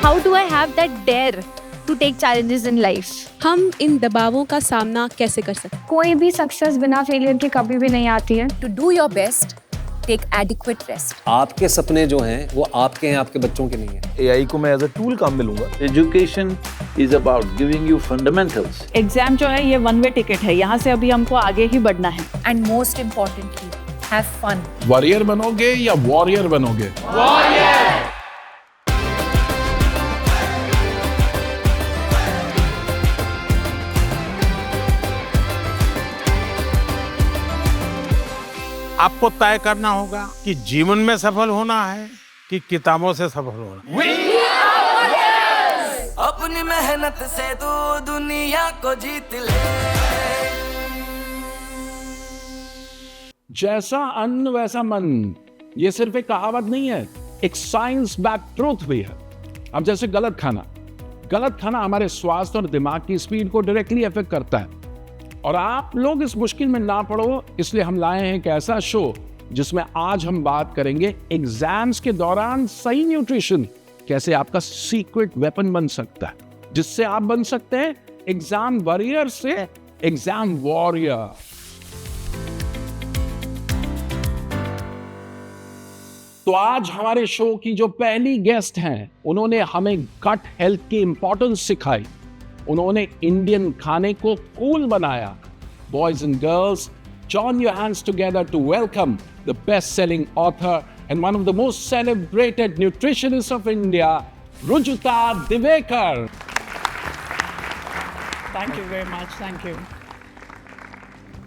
How do I have that dare to take challenges in life? हम इन दबावों का सामना कैसे कर सकते हैं? कोई भी सक्सेस बिना फेलियर के कभी भी नहीं आती है। To do your best, take adequate rest. आपके सपने जो हैं वो आपके हैं, आपके बच्चों के नहीं हैं। AI को मैं एज अ टूल काम में लूंगा। Education is about giving you fundamentals. Exam जो है ये वन वे टिकट है, यहाँ से अभी हमको आगे ही बढ़ना है। And most importantly, have fun. Warrior बनोगे या वॉरियर बनोगे? आपको तय करना होगा कि जीवन में सफल होना है कि किताबों से सफल होना है। अपनी मेहनत से तू दुनिया को जीत ले। जैसा अन्न वैसा मन, ये सिर्फ एक कहावत नहीं है, एक साइंस बैक ट्रूथ भी है। अब जैसे गलत खाना हमारे स्वास्थ्य और दिमाग की स्पीड को डायरेक्टली अफेक्ट करता है। और आप लोग इस मुश्किल में ना पड़ो, इसलिए हम लाए हैं एक ऐसा शो जिसमें आज हम बात करेंगे एग्जाम्स के दौरान सही न्यूट्रिशन कैसे आपका सीक्रेट वेपन बन सकता है, जिससे आप बन सकते हैं एग्जाम वॉरियर से एग्जाम वॉरियर। तो आज हमारे शो की जो पहली गेस्ट हैं, उन्होंने हमें गट हेल्थ की इंपॉर्टेंस सिखाई। उन्होंने इंडियन खाने को कूल बनाया। Boys and girls, join your hands together to welcome the best-selling author and one of the most celebrated nutritionists of India, Rujuta Divekar. Thank you very much, thank you.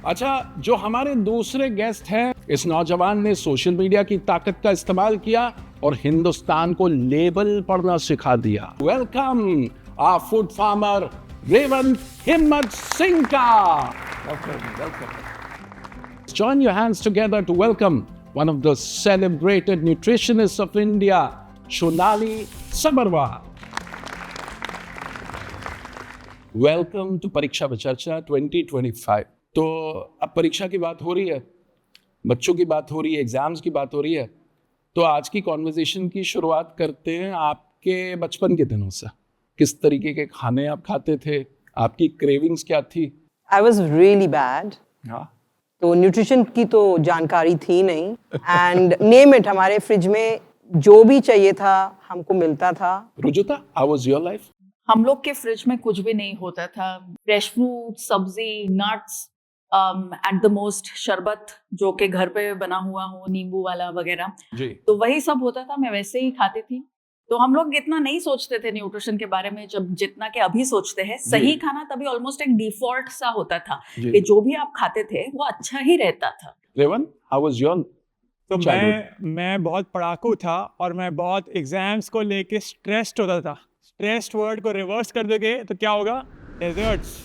अच्छा, जो हमारे दूसरे guest हैं, इस नौजवान ने social media की ताकत का इस्तेमाल किया और हिंदुस्तान को लेबल पढ़ना सिखा दिया। Welcome our food farmer, Revant Himmat Singh. Welcome. Join your hands together to welcome one of the celebrated nutritionists of India, Shonali Sabarwal. Welcome to Pariksha Pe Charcha 2025. तो अब परीक्षा की बात हो रही है, बच्चों की बात हो रही है, एग्जाम्स की बात हो रही है। तो आज की कॉन्वर्सेशन की शुरुआत करते हैं आपके बचपन के दिनों से। किस तरीके के खाने आप खाते थे? आपकी क्रेविंग्स क्या थी? I was really bad. हाँ। तो न्यूट्रिशन की तो जानकारी थी नहीं एंड नेम इट, हमारे फ्रिज में जो भी चाहिए था हमको मिलता था। Rujuta, how was your life? हम लोग के फ्रिज में कुछ भी नहीं होता था। फ्रेश फ्रूट, सब्जी, नट्स, एट द मोस्ट शरबत जो के घर पे बना हुआ हो, नींबू वाला वगैरह, जी। तो वही सब होता था। मैं वैसे ही खाती थी। तो हम लोग इतना नहीं सोचते थे न्यूट्रिशन के बारे में जब जितना कि अभी सोचते हैं। सही खाना तभी ऑलमोस्ट एक डिफॉल्ट सा होता था कि जो भी आप खाते थे वो अच्छा ही रहता था। रेवन, how was your तो मैं बहुत पढ़ाकू था और मैं बहुत एग्जाम्स को लेके स्ट्रेस्ड होता था। स्ट्रेस्ड वर्ड को रिवर्स कर दोगे तो क्या होगा? डेजर्ट्स।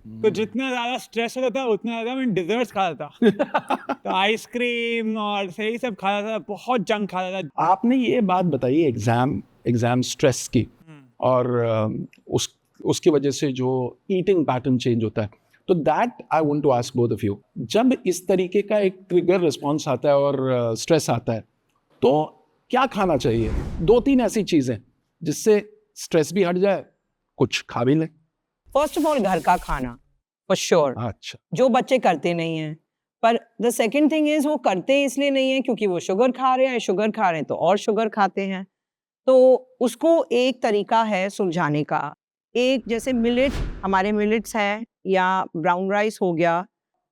तो जितना ज़्यादा स्ट्रेस होता था उतना ज़्यादा मैं डिजर्ट्स खाता था। तो आइसक्रीम और सही सब खाता था, बहुत जंक खाता था। आपने ये बात बताई एग्जाम स्ट्रेस की और उसकी वजह से जो ईटिंग पैटर्न चेंज होता है, तो that I want to ask both of you, जब इस तरीके का एक ट्रिगर रिस्पॉन्स आता है और स्ट्रेस आता है, तो क्या खाना चाहिए? 2-3 ऐसी चीज़ें जिससे स्ट्रेस भी हट जाए, कुछ खा भी लें। फर्स्ट ऑफ ऑल घर का खाना फॉर श्योर। अच्छा। जो बच्चे करते नहीं हैं, पर द सेकंड थिंग इज वो करते इसलिए नहीं है क्योंकि वो शुगर खा रहे हैं तो और शुगर खाते हैं। तो उसको एक तरीका है सुलझाने का। एक जैसे मिलेट, हमारे मिलेट्स है या ब्राउन राइस हो गया,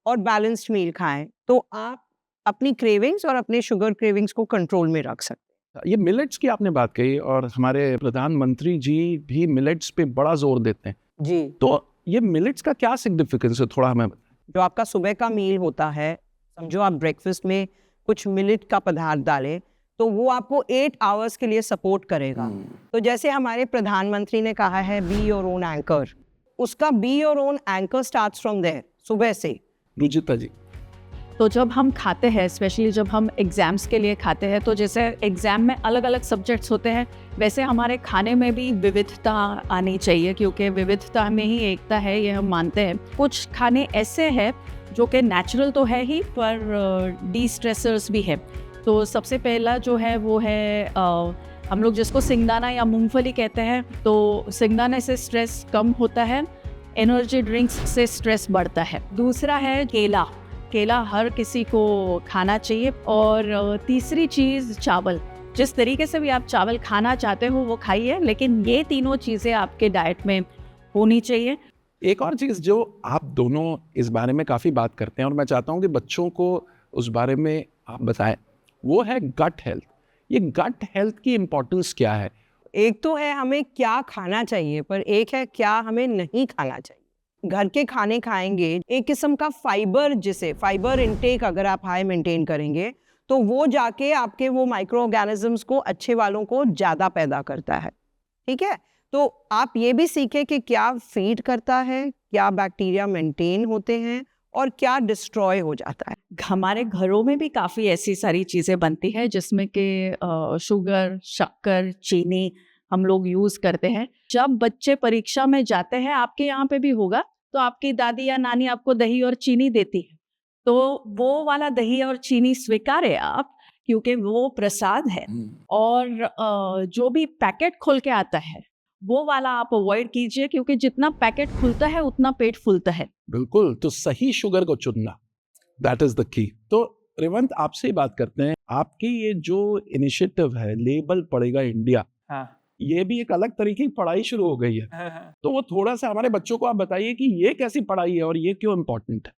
और बैलेंस्ड मील खाएं तो आप अपनी क्रेविंग्स और अपने शुगर क्रेविंग्स को कंट्रोल में रख सकते हैं। ये मिलेट्स की आपने बात कही और हमारे प्रधानमंत्री जी भी मिलेट्स पे बड़ा जोर देते हैं जी। तो ये मिलेट्स का क्या सिग्निफिकेंस है, थोड़ा हमें बताएं। जो आपका सुबह का मील होता है, समझो आप ब्रेकफास्ट में कुछ मिलेट का पदार्थ डालें तो वो आपको 8 आवर्स के लिए सपोर्ट करेगा। तो जैसे हमारे प्रधानमंत्री ने कहा है बी योर ओन एंकर, उसका be your own anchor starts from there, सुबह से। रुजिता जी, तो जब हम खाते हैं, स्पेशली जब हम एग्ज़ाम्स के लिए खाते हैं, तो जैसे एग्ज़ाम में अलग अलग सब्जेक्ट्स होते हैं, वैसे हमारे खाने में भी विविधता आनी चाहिए क्योंकि विविधता में ही एकता है, ये हम मानते हैं। कुछ खाने ऐसे हैं जो कि नेचुरल तो है ही पर डी स्ट्रेसर्स भी है। तो सबसे पहला जो है वो है हम लोग जिसको सिंगदाना या मूंगफली कहते हैं, तो सिंगदाने से स्ट्रेस कम होता है, एनर्जी ड्रिंक्स से स्ट्रेस बढ़ता है। दूसरा है केला, केला हर किसी को खाना चाहिए। और तीसरी चीज़ चावल, जिस तरीके से भी आप चावल खाना चाहते हो वो खाइए, लेकिन ये तीनों चीज़ें आपके डाइट में होनी चाहिए। एक और चीज़ जो आप दोनों इस बारे में काफ़ी बात करते हैं और मैं चाहता हूँ कि बच्चों को उस बारे में आप बताएं, वो है गट हेल्थ। ये गट हेल्थ की इम्पोर्टेंस क्या है? एक तो है हमें क्या खाना चाहिए, पर एक है क्या हमें नहीं खाना चाहिए। घर के खाने खाएंगे, एक किस्म का फाइबर, जिसे फाइबर इनटेक अगर आप हाई मेंटेन करेंगे तो वो जाके आपके वो माइक्रो ऑर्गेनिजम्स को, अच्छे वालों को ज़्यादा पैदा करता है। ठीक है, तो आप ये भी सीखें कि क्या फीड करता है, क्या बैक्टीरिया मेंटेन होते हैं और क्या डिस्ट्रॉय हो जाता है। हमारे घरों में भी काफ़ी ऐसी सारी चीज़ें बनती हैं जिसमें कि शुगर, शक्कर, चीनी हम लोग यूज़ करते हैं। जब बच्चे परीक्षा में जाते हैं, आपके यहाँ पे भी होगा, तो आपकी दादी या नानी आपको दही और चीनी देती है, तो वो वाला दही और चीनी स्वीकारें आप, क्योंकि वो प्रसाद है। और जो भी पैकेट खुल के आता है वो वाला आप अवॉइड कीजिए, क्योंकि जितना पैकेट खुलता है उतना पेट फूलता है। बिल्कुल, तो सही शुगर को चुनना, दैट इज द की। तो रेवंत, आपसे ही बात करते हैं। आपकी ये जो इनिशिएटिव है, लेबल पढ़ेगा इंडिया, ये भी एक अलग तरीके की पढ़ाई शुरू हो गई है। तो वो थोड़ा सा हमारे बच्चों को आप बताइए कि ये कैसी पढ़ाई है और ये क्यों इम्पोर्टेंट है।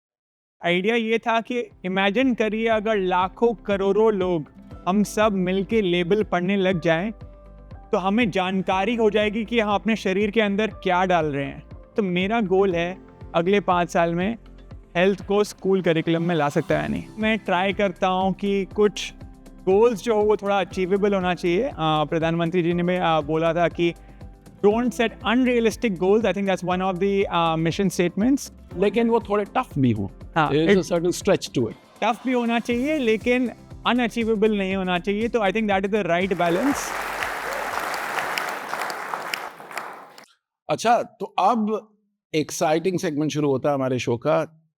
आइडिया ये था कि इमेजिन करिए अगर लाखों करोड़ों लोग हम सब मिलके लेबल पढ़ने लग जाएं, तो हमें जानकारी हो जाएगी कि हम अपने शरीर के अंदर क्या डाल रहे हैं। तो मेरा गोल है अगले 5 साल में हेल्थ को स्कूल करिकुलम में ला सकता है नहीं। मैं ट्राई करता हूँ कि कुछ गोल्स जो हो वो थोड़ा अचीवेबल होना चाहिए। प्रधानमंत्री जी ने बोला था कि don't set unrealistic goals. I think that's one of the mission statements. लेकिन वो थोड़े टफ भी हो, there is a certain stretch to it. Tough भी होना चाहिए लेकिन अनअचीवेबल नहीं होना चाहिए। तो I think that is the right balance. अच्छा, तो अब एक्साइटिंग सेगमेंट शुरू होता है हमारे शो का,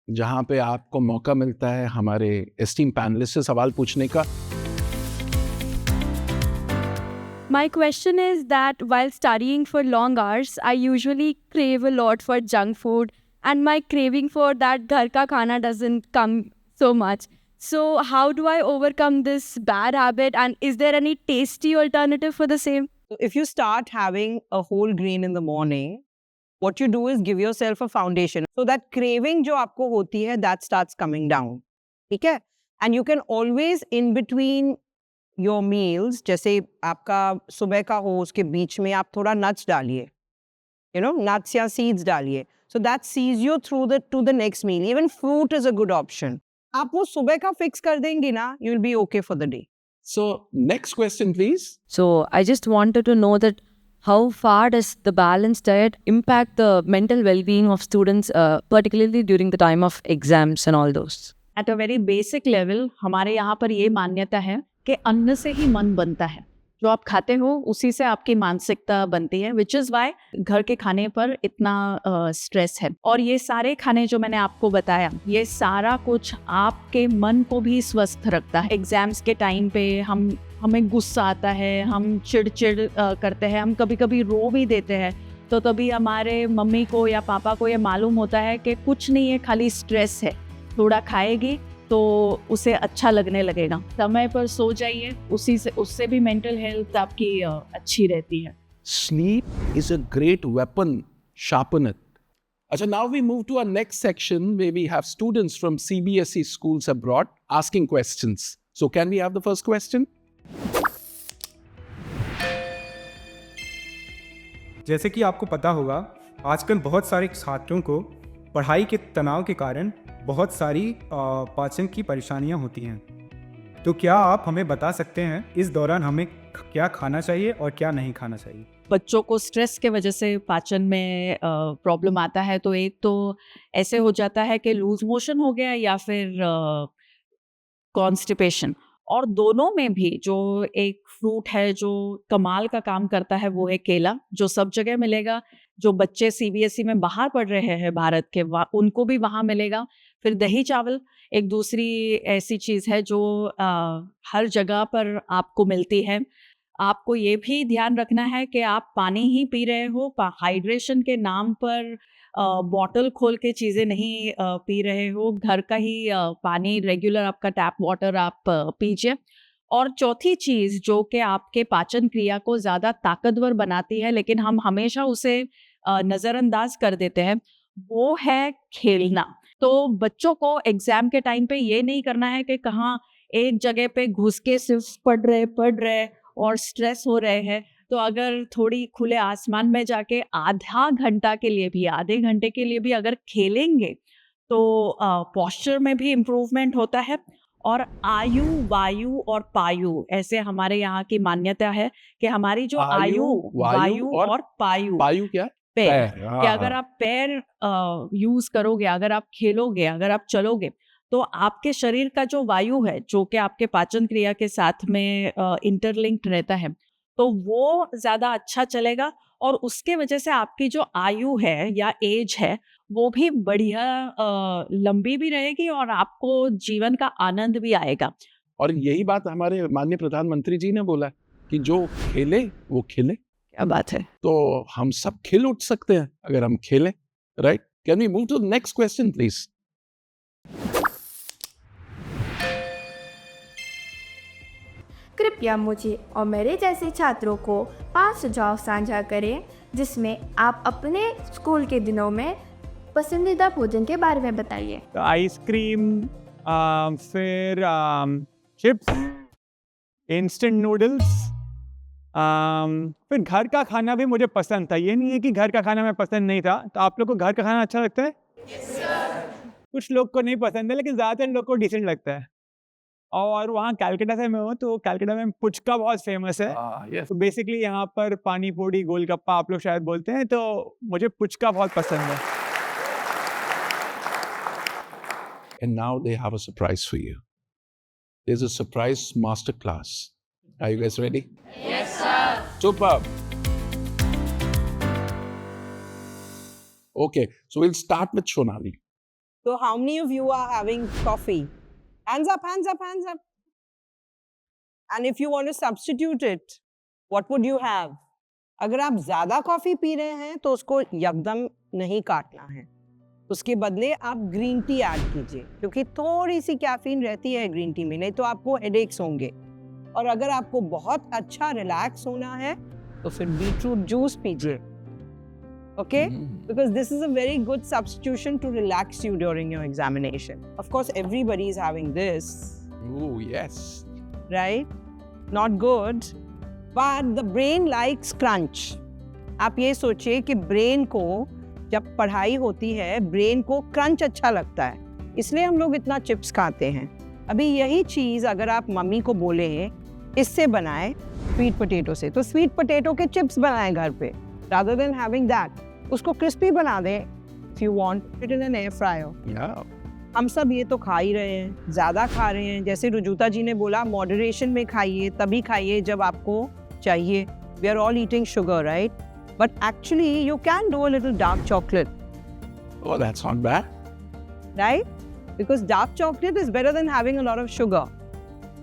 जहां पे आपको मौका मिलता है हमारे एस्टीम पैनलिस्ट से सवाल पूछने का। My question is that while studying for long hours, I usually crave a lot for junk food, and my craving for that ghar ka khana doesn't come so much. So how do I overcome this bad habit, and is there any tasty alternative for the same? So if you start having a whole grain in the morning, what you do is give yourself a foundation. So that craving जो आपको होती है, that starts coming down. ठीक है? And you can always in between your meals, जैसे आपका सुबह का हो, उसके बीच में आप थोड़ा nuts डालिए, nuts या seeds डालिए. So that sees you through to the next meal. Even fruit is a good option. आप वो सुबह का fix कर देंगे ना, you will be okay for the day. So next question please. So I just wanted to know that how far does the balanced diet impact the mental well-being of students, particularly during the time of exams and all those? At a very basic level, हमारे यहाँ पर ये मान्यता है कि अन्न से ही मन बनता है। जो आप खाते हो उसी से आपकी मानसिकता बनती है, विच इज़ वाई घर के खाने पर इतना स्ट्रेस है। और ये सारे खाने जो मैंने आपको बताया, ये सारा कुछ आपके मन को भी स्वस्थ रखता है। एग्जाम्स के टाइम पे हमें गुस्सा आता है, हम चिड़चिड़ करते हैं, हम कभी कभी रो भी देते हैं, तो तभी हमारे मम्मी को या पापा को ये मालूम होता है कि कुछ नहीं है, खाली स्ट्रेस है। थोड़ा खाएगी तो उसे अच्छा लगने लगेगा। समय पर सो जाइए, उससे भी मेंटल हेल्थ आपकी अच्छी रहती है। Sleep is a great weapon, sharpen it. Acha, now we move to our next section where we have students from CBSE schools abroad asking questions. So can we have the first question? जैसे कि आपको पता होगा, आजकल बहुत सारे छात्रों को पढ़ाई के तनाव के कारण बहुत सारी पाचन की परेशानियां होती हैं। तो क्या आप हमें बता सकते हैं इस दौरान हमें क्या खाना चाहिए और क्या नहीं खाना चाहिए? बच्चों को स्ट्रेस के वजह से पाचन में प्रॉब्लम आता है, तो एक तो ऐसे हो जाता है कि लूज मोशन हो गया या फिर कॉन्स्टिपेशन। और दोनों में भी जो एक फ्रूट है जो कमाल का काम करता है वो है केला, जो सब जगह मिलेगा। जो बच्चे सीबीएसई में बाहर पढ़ रहे हैं भारत के, उनको भी वहाँ मिलेगा। फिर दही चावल एक दूसरी ऐसी चीज़ है जो हर जगह पर आपको मिलती है। आपको ये भी ध्यान रखना है कि आप पानी ही पी रहे हो, हाइड्रेशन के नाम पर बॉटल खोल के चीज़ें नहीं पी रहे हो, घर का ही पानी रेगुलर आपका टैप वाटर आप पीजिए। और चौथी चीज़ जो कि आपके पाचन क्रिया को ज़्यादा ताकतवर बनाती है लेकिन हम हमेशा उसे नज़रअंदाज कर देते हैं, वो है खेलना। तो बच्चों को एग्ज़ाम के टाइम पे ये नहीं करना है कि कहाँ एक जगह पे घुस के सिर्फ पढ़ रहे और स्ट्रेस हो रहे हैं। तो अगर थोड़ी खुले आसमान में जाके आधा घंटा के लिए भी, आधे घंटे के लिए भी अगर खेलेंगे तो पोस्चर में भी इम्प्रूवमेंट होता है। और आयु, वायु और पायु, ऐसे हमारे यहाँ की मान्यता है कि हमारी जो आयु, वायु और पायु, पायु क्या? पैर, पैर, कि अगर आप पैर यूज करोगे, अगर आप खेलोगे, अगर आप चलोगे, तो आपके शरीर का जो वायु है जो कि आपके पाचन क्रिया के साथ में इंटरलिंक्ड रहता है, तो वो ज़्यादा अच्छा चलेगा और उसके वजह से आपकी जो आयु है या एज है वो भी बढ़िया लंबी भी रहेगी और आपको जीवन का आनंद भी आएगा। और यही बात हमारे माननीय प्रधानमंत्री जी ने बोला कि जो खेले वो खिले। क्या बात है। तो हम सब खिल उठ सकते हैं अगर हम खेलें, right? Can we move to the next question please? कृपया मुझे और मेरे जैसे छात्रों को 5 सुझाव साझा करें जिसमें आप अपने स्कूल के दिनों में पसंदीदा भोजन के बारे में बताइए। आइसक्रीम, फिर चिप्स, इंस्टेंट नूडल्स, फिर घर का खाना भी मुझे पसंद था। ये नहीं है कि घर का खाना मैं पसंद नहीं था। तो आप लोग को घर का खाना अच्छा लगता है? Yes, कुछ लोग को नहीं पसंद है लेकिन ज़्यादातर लोग को डिसेंट लगता है। और वहाँ कैलकाटा से मैं हूँ तो कैलकाटा में पुचका बहुत फेमस है। yes. तो बेसिकली यहाँ पर पानी पूरी, गोलगप्पा आप लोग शायद बोलते हैं, तो मुझे पुचका बहुत पसंद है। And now they have a surprise for you. There's a surprise master class. Are you guys ready? Yes, sir. Superb. Okay, so we'll start with Shonali. So how many of you are having coffee? Hands up, hands up, hands up. And if you want to substitute it, what would you have? अगर आप ज़्यादा coffee P रहे हैं तो उसको यकदम नहीं काटना है। उसके बदले आप ग्रीन टी ऐड कीजिए क्योंकि थोड़ी सी कैफीन रहती है ग्रीन टी में, नहीं तो आपको हेडेक्स होंगे। और अगर आपको बहुत अच्छा रिलैक्स होना है तो फिर बीटरूट जूस पीजिए। Okay? Because this is a very good substitution to relax you during your examination. Of course, everybody is having this. Oh, yes. Right? Not good. But the brain likes crunch. आप ये सोचिए कि brain को जब पढ़ाई होती है, brain को क्रंच अच्छा लगता है, इसलिए हम लोग इतना चिप्स खाते हैं। अभी यही चीज़ अगर आप मम्मी को बोले इससे बनाए स्वीट पोटैटो से, तो स्वीट पोटैटो के चिप्स बनाए घर पे, rather than having that, उसको क्रिस्पी बना दें। If you want, put it in an air fryer. Yeah. हम सब ये तो खा ही रहे हैं, ज़्यादा खा रहे हैं। जैसे रुजुता जी ने बोला, मॉडरेशन में खाइए, तभी खाइए जब आपको चाहिए। We are all eating sugar, right? But actually, you can do a little dark chocolate. Oh, that's not bad. Right? Because dark chocolate is better than having a lot of sugar.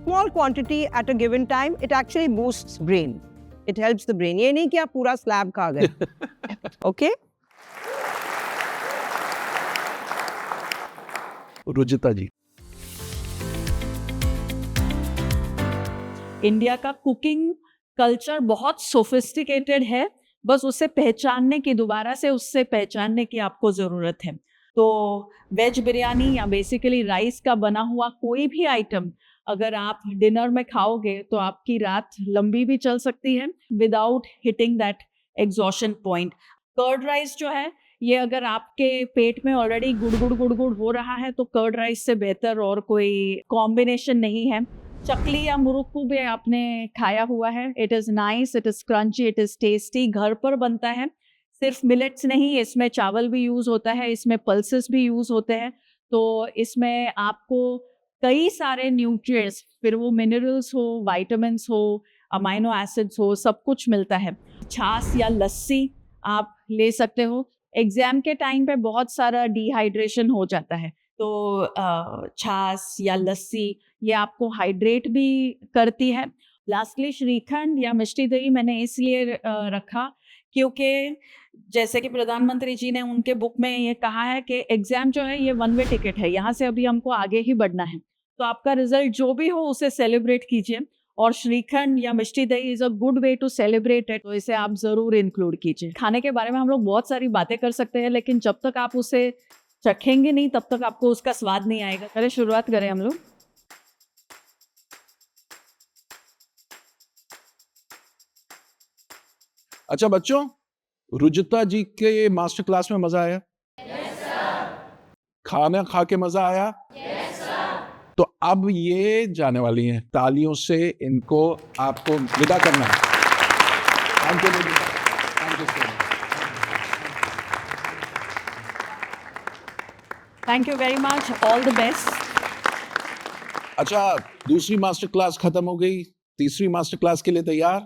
Small quantity at a given time, it actually boosts brain. It helps the brain. ये नहीं कि आप पूरा slab खा गए। Okay? रुजिता जी। India का cooking culture बहुत sophisticated है, बस उसे पहचानने की, दोबारा से उससे पहचानने की आपको ज़रूरत है। तो वेज बिरयानी या बेसिकली राइस का बना हुआ कोई भी आइटम अगर आप डिनर में खाओगे तो आपकी रात लंबी भी चल सकती है without hitting that exhaustion point. Curd rice जो है ये अगर आपके पेट में ऑलरेडी गुड़ हो रहा है तो कर्ड राइस से बेहतर और कोई कॉम्बिनेशन नहीं है। चकली या मुरुक्कू भी आपने खाया हुआ है। It is nice, it is crunchy, it is tasty, घर पर बनता है। सिर्फ मिलेट्स नहीं, इसमें चावल भी यूज़ होता है, इसमें पल्सेस भी यूज़ होते हैं। तो इसमें आपको कई सारे न्यूट्रिएंट्स, फिर वो मिनरल्स हो, विटामिन्स हो, अमाइनो एसिड्स हो, सब कुछ मिलता है। छाछ या लस्सी आप ले सकते हो। एग्ज़ाम के टाइम पे बहुत सारा डिहाइड्रेशन हो जाता है, तो छाछ या लस्सी ये आपको हाइड्रेट भी करती है लास्टली श्रीखंड या मिष्टी दही मैंने इसलिए रखा क्योंकि जैसे कि प्रधानमंत्री जी ने उनके बुक में ये कहा है कि एग्जाम जो है ये वन वे टिकट है, यहाँ से अभी हमको आगे ही बढ़ना है, तो आपका रिजल्ट जो भी हो उसे सेलिब्रेट कीजिए और श्रीखंड या mishti dahi is a good way to celebrate it, तो इसे आप जरूर इंक्लूड कीजिए। खाने के बारे में हम लोग बहुत सारी बातें कर सकते हैं, लेकिन जब तक आप उसे चखेंगे नहीं तब तक आपको उसका स्वाद नहीं आएगा। चलिए शुरुआत करें हम लोग। अच्छा बच्चों, रुजुता जी के मास्टर क्लास में मजा आया? खाना खा के मजा आया? तो अब ये जाने वाली हैं, तालियों से इनको आपको विदा करना है। Thank you so much. Thank you very much, all the best. अच्छा, दूसरी मास्टर क्लास खत्म हो गई, तीसरी मास्टर क्लास के लिए तैयार?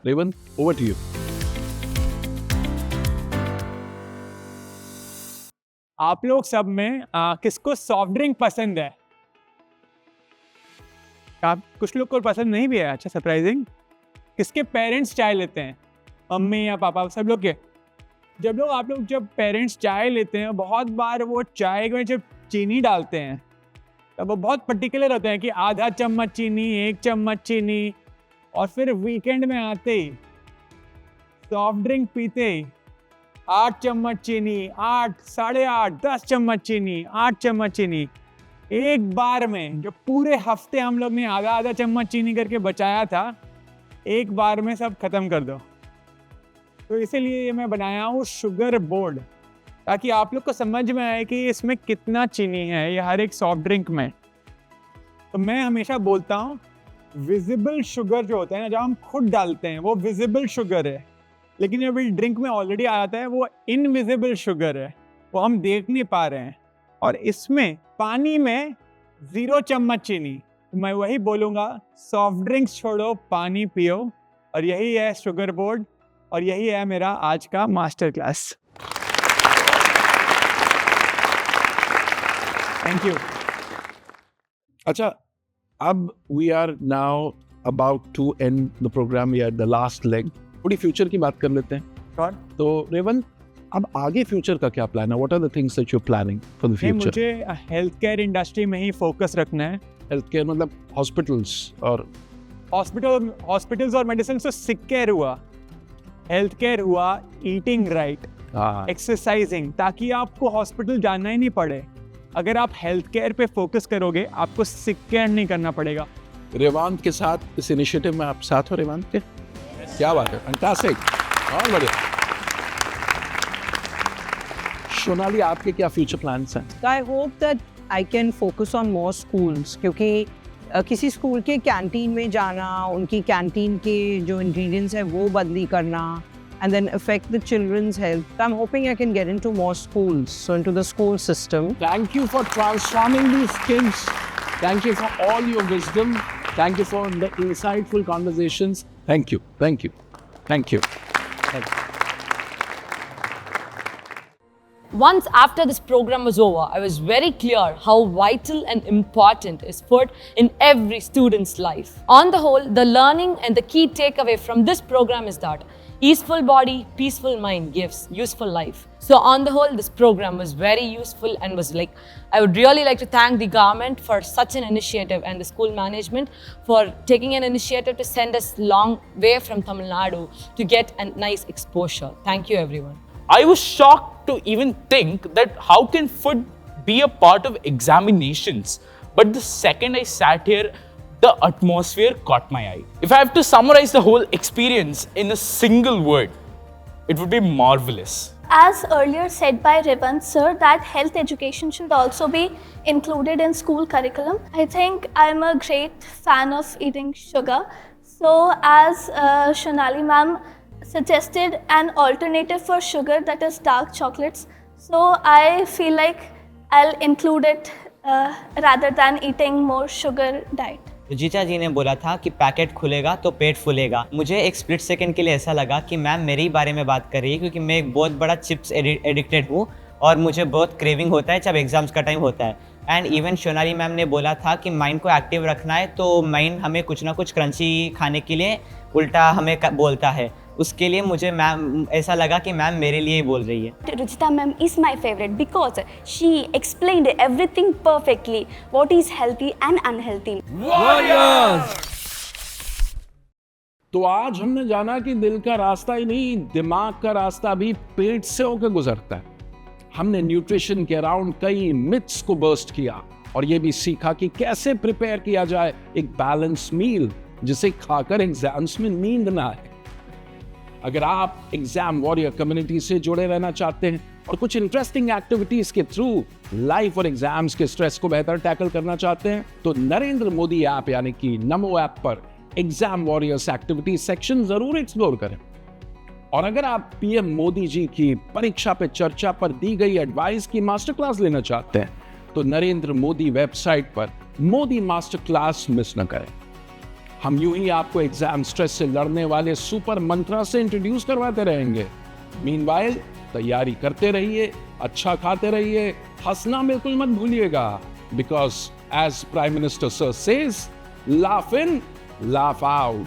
Revanth, over to you. आप लोग सब में किसको सॉफ्ट ड्रिंक पसंद है? आप कुछ लोग को पसंद नहीं भी है। अच्छा, सरप्राइजिंग। किसके पेरेंट्स चाय लेते हैं? मम्मी या पापा, सब लोग के? आप लोग जब पेरेंट्स चाय लेते हैं, बहुत बार वो चाय में जब चीनी डालते हैं तब वो बहुत पर्टिकुलर होते हैं कि आधा चम्मच चीनी, 1 चम्मच चीनी, और फिर वीकेंड में आते ही सॉफ्ट ड्रिंक पीते ही 8 चम्मच चीनी, 8, 8.5, 10 चम्मच चीनी, 8 चम्मच चीनी। एक बार में जो पूरे हफ्ते हम लोग ने आधा आधा चम्मच चीनी करके बचाया था, एक बार में सब खत्म कर दो। तो इसीलिए ये मैं बनाया हूँ शुगर बोर्ड, ताकि आप लोग को समझ में आए कि इसमें कितना चीनी है ये हर एक सॉफ्ट ड्रिंक में। तो मैं हमेशा बोलता हूँ विजिबल शुगर जो होता है ना, जब हम खुद डालते हैं वो विजिबल शुगर है, लेकिन जब ड्रिंक में ऑलरेडी आ जाता है वो इनविजिबल शुगर है, वो हम देख नहीं पा रहे हैं। और इसमें पानी में 0 चम्मच चीनी। मैं वही बोलूँगा, सॉफ्ट ड्रिंक्स छोड़ो, पानी पियो। और यही है शुगर बोर्ड, और यही है मेरा आज का मास्टर क्लास। Thank you. अच्छा, अब we are now about to end the programme, we are the last leg. थोड़ी फ्यूचर की बात कर लेते हैं। तो रेवंत, अब आगे फ्यूचर का क्या प्लान है? What are the things that you are planning for the future? मुझे हेल्थ केयर इंडस्ट्री में ही फोकस रखना है। हेल्थ केयर मतलब हॉस्पिटल्स और मेडिसिन। तो सिक केयर हुआ, हेल्थ केयर हुआ, ईटिंग राइट, एक्सरसाइजिंग, ताकि आपको हॉस्पिटल जाना ही नहीं पड़े। अगर आप हेल्थ केयर पे फोकस करोगे, आपको सिक केयर नहीं करना पड़ेगा। रेवांत के साथ इस इनिशिएटिव में आप साथ हो? रेवांत के क्या बात है, फैंटास्टिक, बहुत बढ़िया। सोनाली, आपके क्या फ्यूचर प्लान्स हैं? I hope that I can focus on more schools, क्योंकि किसी स्कूल के कैंटीन में जाना, उनकी कैंटीन के जो इंग्रेडिएंट्स है वो बदली करना, and then affect the children's health. I'm hoping I can get into more schools, so into the school system. Thank you for transforming these kids. Thank you for all your wisdom. Thank you for the insightful conversations. Thank you. Thank you. Thank you. Thank you. Once after this program was over, I was very clear how vital and important is food in every student's life. On the whole, the learning and the key takeaway from this program is that easeful body, peaceful mind gives useful life. So on the whole, this program was very useful and was like, I would really like to thank the government for such an initiative and the school management for taking an initiative to send us long way from Tamil Nadu to get a nice exposure. Thank you everyone. I was shocked to even think that how can food be a part of examinations? But the second I sat here, the atmosphere caught my eye. If I have to summarize the whole experience in a single word, it would be marvelous. As earlier said by Revant sir, that health education should also be included in school curriculum. I think I'm a great fan of eating sugar. So as Shonali ma'am suggested an alternative for sugar, that is dark chocolates. So I feel like I'll include it rather than eating more sugar diet. Ruchita जी ने बोला था कि packet खुलेगा तो पेट फूलेगा। मुझे एक split second के लिए ऐसा लगा कि मैम मेरे ही बारे में बात कर रही है, क्योंकि मैं एक बहुत बड़ा चिप्स एडिक्टेड हूँ और मुझे बहुत क्रेविंग होता है जब एग्जाम्स का टाइम होता है। एंड इवन सोनाली मैम ने बोला था कि माइंड को एक्टिव रखना है, तो माइंड हमें कुछ ना कुछ क्रंची खाने के लिए उल्टा हमें बोलता है। उसके लिए मुझे मैम ऐसा लगा कि मैम मेरे लिए ही बोल रही है। Ruchita ma'am is my favorite because she explained everything perfectly, what is healthy and unhealthy. तो आज हमने जाना कि दिल का रास्ता ही नहीं, दिमाग का रास्ता भी पेट से होकर गुजरता है। हमने न्यूट्रिशन के अराउंड कई मिथ्स को बर्स्ट किया और ये भी सीखा कि कैसे प्रिपेयर किया जाए एक बैलेंस मील जिसे खाकर एग्जाम्स में नींद ना आए। अगर आप एग्जाम वॉरियर कम्युनिटी से जुड़े रहना चाहते हैं और कुछ इंटरेस्टिंग एक्टिविटीज के थ्रू लाइफ और एग्जाम्स के स्ट्रेस को बेहतर टैकल करना चाहते हैं तो नरेंद्र मोदी ऐप यानी कि नमो ऐप पर एग्जाम वॉरियर्स एक्टिविटी सेक्शन जरूर एक्सप्लोर करें। और अगर आप पीएम मोदी जी की परीक्षा पे चर्चा पर दी गई एडवाइस की मास्टर क्लास लेना चाहते हैं तो नरेंद्र मोदी वेबसाइट पर मोदी मास्टर क्लास मिस न करें। हम यूं ही आपको एग्जाम स्ट्रेस से लड़ने वाले सुपर मंत्रा से इंट्रोड्यूस करवाते रहेंगे। मीनवाइल तैयारी करते रहिए, अच्छा खाते रहिए, हंसना बिल्कुल मत भूलिएगा, because as prime minister sir says, laugh in, laugh out.